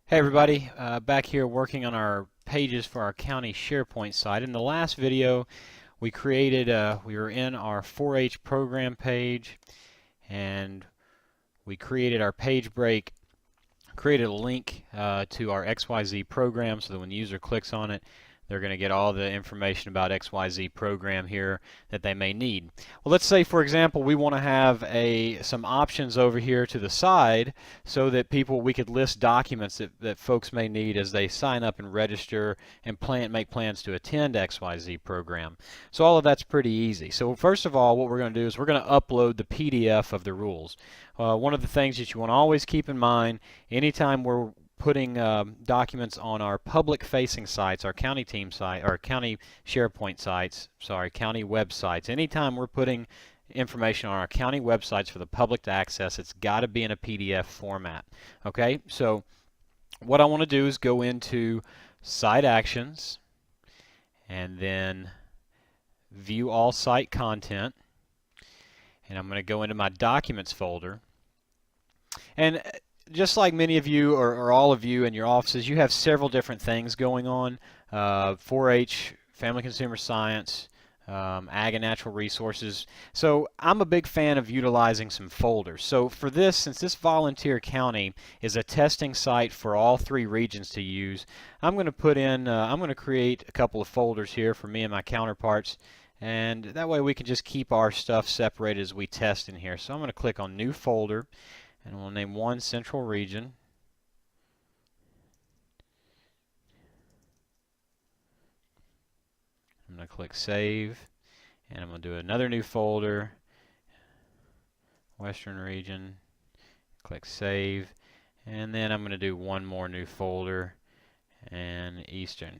Hey everybody, back here working on our pages for our county Sharepoint site. In the last video we were in our 4-H program page and we created our page break, created a link to our XYZ program so that when the user clicks on it they're going to get all the information about XYZ program here that they may need. Well, let's say, for example, we want to have some options over here to the side so that we could list documents that folks may need as they sign up and register and make plans to attend XYZ program. So all of that's pretty easy. So first of all, what we're going to do is we're going to upload the PDF of the rules. One of the things that you want to always keep in mind anytime we're putting documents on our public-facing sites, our county team site, our county SharePoint sites, county websites. Anytime we're putting information on our county websites for the public to access, it's got to be in a PDF format. Okay, so what I want to do is go into Site Actions and then View All Site Content, and I'm going to go into my Documents folder. And just like many of you or all of you in your offices, you have several different things going on. 4-H, Family Consumer Science, Ag and Natural Resources. So I'm a big fan of utilizing some folders. So for this, since this volunteer county is a testing site for all three regions to use, I'm going to create a couple of folders here for me and my counterparts. And that way we can just keep our stuff separated as we test in here. So I'm going to click on New Folder. And we'll name one Central Region. I'm going to click Save, and I'm going to do another new folder, Western Region, click Save, and then I'm going to do one more new folder, and Eastern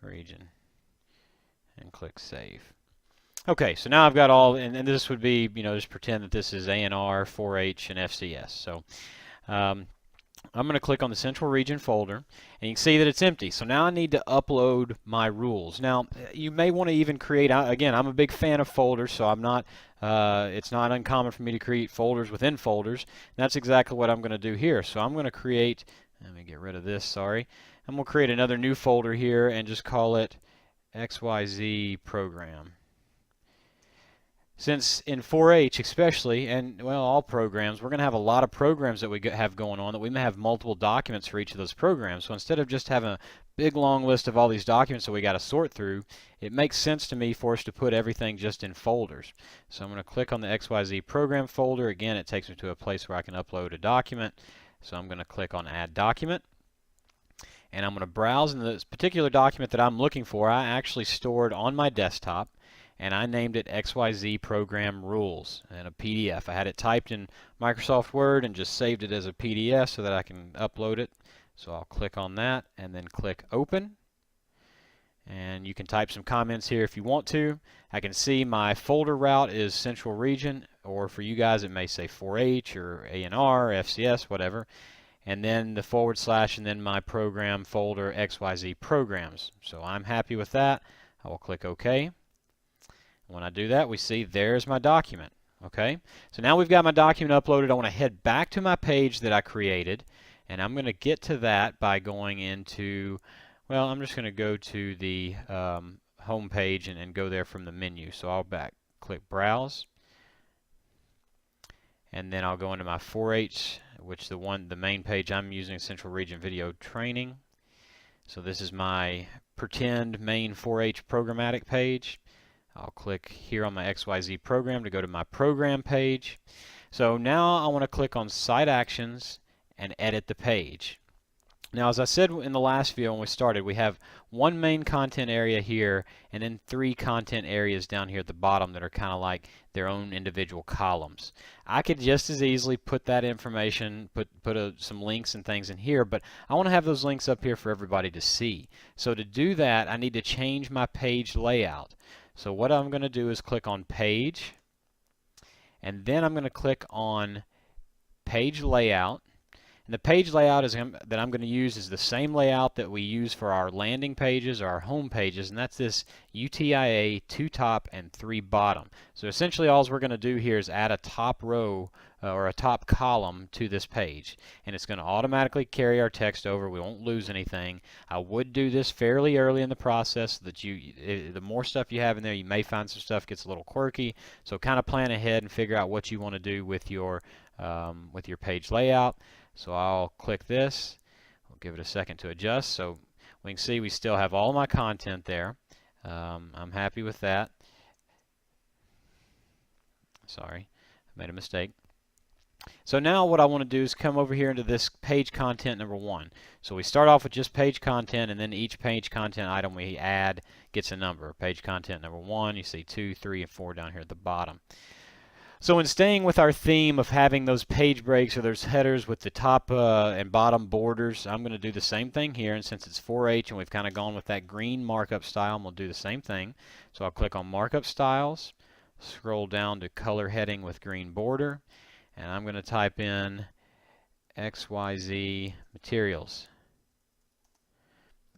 Region, and click Save. Okay, so now I've got all, and this would be, just pretend that this is A&R, 4-H, and FCS. So I'm going to click on the Central Region folder, and you can see that it's empty. So now I need to upload my rules. Now, you may want to even create, again, I'm a big fan of folders, so it's not uncommon for me to create folders within folders. And that's exactly what I'm going to do here. So I'm going to create, let me get rid of this, sorry. I'm going to create another new folder here and just call it XYZ Program. Since in 4-H especially, and well, all programs, we're going to have a lot of programs that we have going on that we may have multiple documents for each of those programs. So instead of just having a big long list of all these documents that we got to sort through, it makes sense to me for us to put everything just in folders. So I'm going to click on the XYZ program folder. Again, it takes me to a place where I can upload a document. So I'm going to click on Add Document. And I'm going to browse, and this particular document that I'm looking for, I actually stored on my desktop. And I named it XYZ Program Rules in a PDF. I had it typed in Microsoft Word and just saved it as a PDF so that I can upload it. So I'll click on that and then click Open. And you can type some comments here if you want to. I can see my folder route is Central Region, or for you guys it may say 4-H or A&R, FCS, whatever. And then the / and then my program folder XYZ Programs. So I'm happy with that. I will click OK. When I do that, we see there's my document. Okay, so now we've got my document uploaded. I want to head back to my page that I created, and I'm going to get to that by going into, well, I'm just going to go to the home page and go there from the menu. So I'll click Browse, and then I'll go into my 4-H, which the main page I'm using, Central Region Video Training. So this is my pretend main 4-H programmatic page. I'll click here on my XYZ program to go to my program page. So now I want to click on Site Actions and edit the page. Now, as I said in the last video when we started, we have one main content area here and then 3 content areas down here at the bottom that are kind of like their own individual columns. I could just as easily put that information, put some links and things in here, but I want to have those links up here for everybody to see. So to do that, I need to change my page layout. So what I'm going to do is click on Page, and then I'm going to click on Page Layout, And the page layout that I'm going to use is the same layout that we use for our landing pages or our home pages, and that's this UTIA 2 top and 3 bottom. So essentially all we're going to do here is add a top row or a top column to this page, and it's going to automatically carry our text over. We won't lose anything. I would do this fairly early in the process so that the more stuff you have in there, you may find some stuff gets a little quirky. So kind of plan ahead and figure out what you want to do with your page layout. So I'll click this. We'll give it a second to adjust. So we can see we still have all my content there. I'm happy with that. Sorry, I made a mistake. So now what I want to do is come over here into this page content number 1. So we start off with just page content, and then each page content item we add gets a number. Page content number 1, you see 2, 3, and 4 down here at the bottom. So in staying with our theme of having those page breaks or those headers with the top and bottom borders, I'm going to do the same thing here. And since it's 4H and we've kind of gone with that green markup style, I'm going to do the same thing. So I'll click on Markup Styles, scroll down to Color Heading with Green Border, and I'm going to type in XYZ Materials.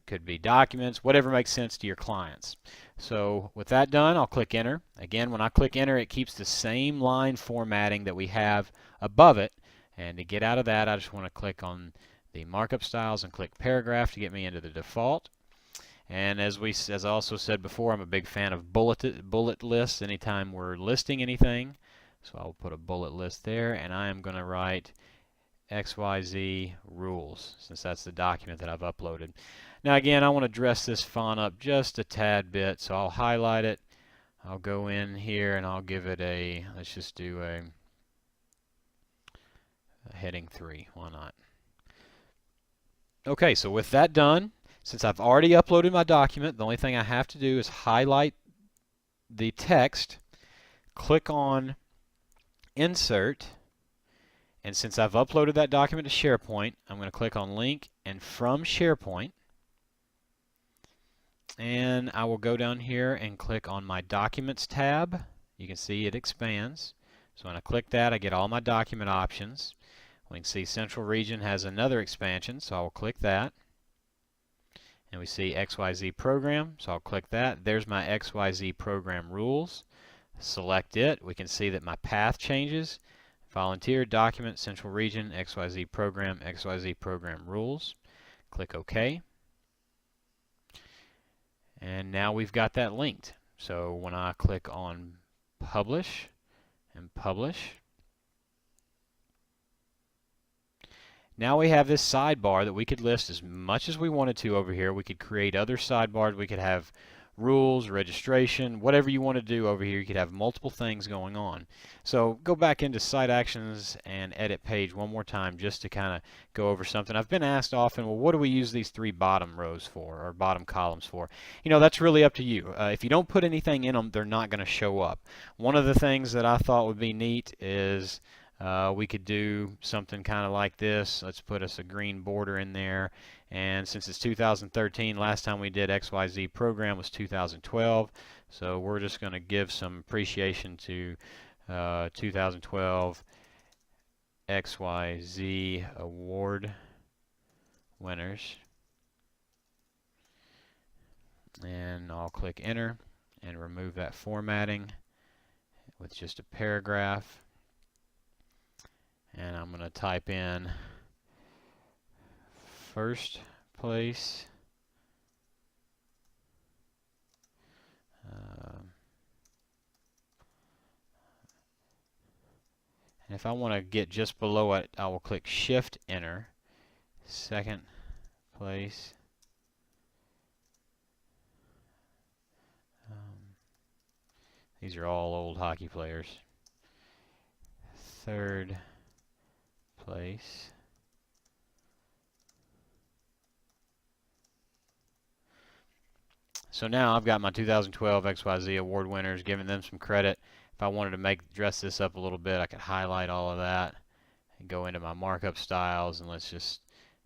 Could be documents, whatever makes sense to your clients. So with that done, I'll click Enter. Again, when I click Enter, it keeps the same line formatting that we have above it. And to get out of that, I just want to click on the Markup Styles and click Paragraph to get me into the default. And as I also said before, I'm a big fan of bullet lists anytime we're listing anything. So I'll put a bullet list there, and I am going to write XYZ Rules, since that's the document that I've uploaded. Now again, I want to dress this font up just a tad bit, so I'll highlight it. I'll go in here and I'll give it a, let's just do a heading 3, why not? Okay, so with that done, since I've already uploaded my document, the only thing I have to do is highlight the text, click on Insert, and since I've uploaded that document to SharePoint, I'm going to click on Link and From SharePoint. And I will go down here and click on my Documents tab. You can see it expands. So when I click that, I get all my document options. We can see Central Region has another expansion, so I'll click that. And we see XYZ Program, so I'll click that. There's my XYZ Program rules. Select it. We can see that my path changes. Volunteer, Document, Central Region, XYZ Program rules. Click OK. And now we've got that linked. So when I click on Publish and Publish, now we have this sidebar that we could list as much as we wanted to over here. We could create other sidebars. We could have rules, registration, whatever you want to do over here. You could have multiple things going on. So go back into Site Actions and Edit Page one more time just to kind of go over something. I've been asked often, well, what do we use these 3 bottom rows for, or bottom columns for? You know, that's really up to you. If you don't put anything in them, they're not going to show up. One of the things that I thought would be neat is we could do something kind of like this. Let's put us a green border in there. And since it's 2013, last time we did XYZ Program was 2012. So we're just going to give some appreciation to 2012 XYZ Award winners. And I'll click Enter and remove that formatting with just a paragraph. And I'm going to type in first place and if I want to get just below it, I will click Shift Enter. Second place these are all old hockey players. Third place. So now I've got my 2012 XYZ Award winners, giving them some credit. If I wanted to dress this up a little bit, I could highlight all of that and go into my Markup Styles, and let's just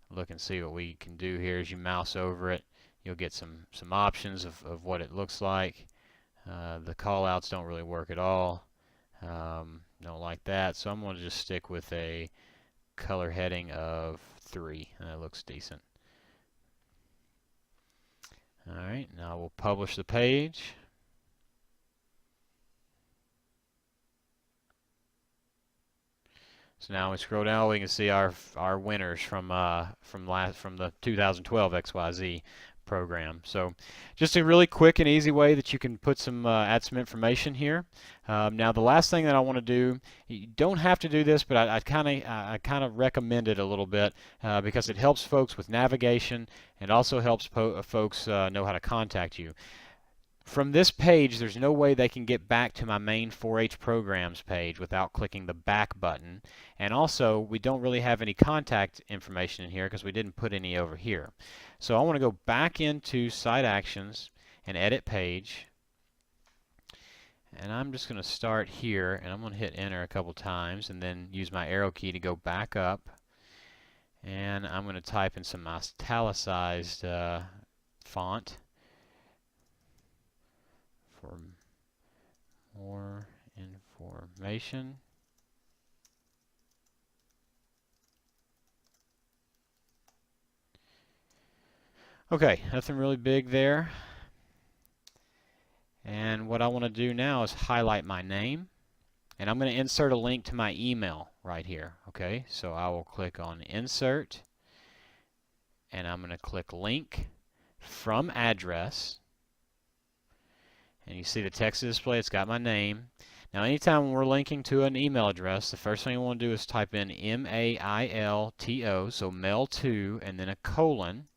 look and see what we can do here. As you mouse over it, you'll get some options of what it looks like. The callouts don't really work at all. Don't like that, so I'm going to just stick with a color heading of 3. That looks decent. Alright, now we'll publish the page. So now we scroll down, we can see our winners from the 2012 XYZ program. So just a really quick and easy way that you can put some add some information here. Now the last thing that I want to do, you don't have to do this, but I kind of recommend it a little bit because it helps folks with navigation and also helps folks know how to contact you. From this page, there's no way they can get back to my main 4-H programs page without clicking the back button. And also, we don't really have any contact information in here because we didn't put any over here. So I want to go back into Site Actions and Edit Page. And I'm just going to start here, and I'm going to hit Enter a couple times and then use my arrow key to go back up. And I'm going to type in some italicized font. For more information. Okay, nothing really big there. And what I want to do now is highlight my name. And I'm going to insert a link to my email right here. Okay, so I will click on Insert. And I'm going to click Link from Address. And you see the text display, it's got my name. Now anytime we're linking to an email address, the first thing you want to do is type in M-A-I-L-T-O, so mail to, and then a colon,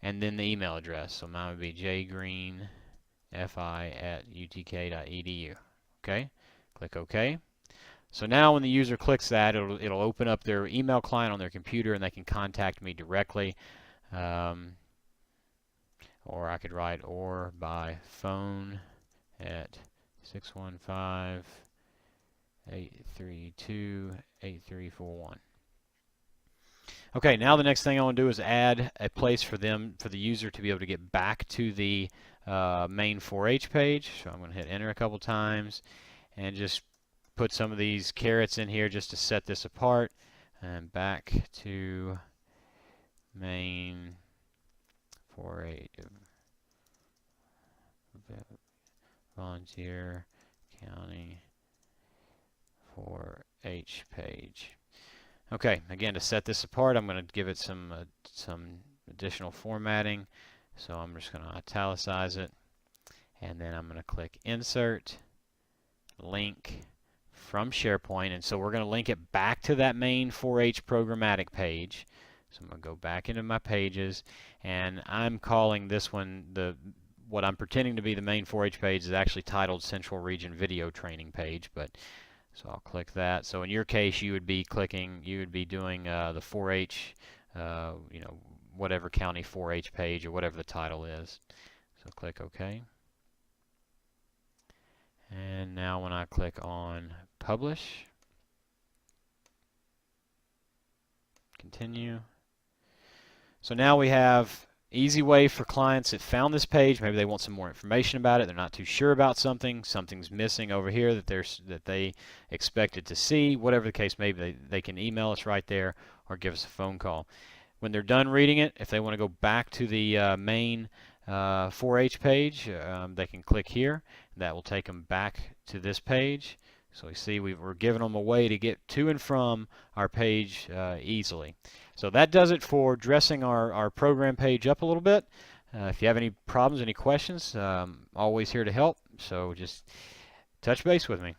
and then the email address. So mine would be jgreenfi@utk.edu. Okay, click OK. So now when the user clicks that, it'll open up their email client on their computer and they can contact me directly. Or I could write or by phone at 615-832-8341. Okay, now the next thing I want to do is add a place for the user to be able to get back to the main 4-H page. So I'm going to hit Enter a couple times and just put some of these carets in here just to set this apart. And back to main 4-H volunteer county 4-H page. Okay, again, to set this apart, I'm going to give it some additional formatting. So I'm just going to italicize it, and then I'm going to click Insert, Link from Sharepoint, and so we're going to link it back to that main 4-H programmatic page. So I'm going to go back into my pages, and I'm calling this one what I'm pretending to be the main 4-H page is actually titled Central Region Video Training Page. But so I'll click that. So in your case, you would be doing the 4-H, whatever county 4-H page or whatever the title is. So click OK. And now when I click on Publish, continue. So now we have easy way for clients that found this page. Maybe they want some more information about it. They're not too sure about something. Something's missing over here that they expected to see. Whatever the case may be, they can email us right there or give us a phone call. When they're done reading it, if they want to go back to the main 4-H page, they can click here. That will take them back to this page. So you see we're giving them a way to get to and from our page easily. So that does it for dressing our program page up a little bit. If you have any problems, any questions, always here to help. So just touch base with me.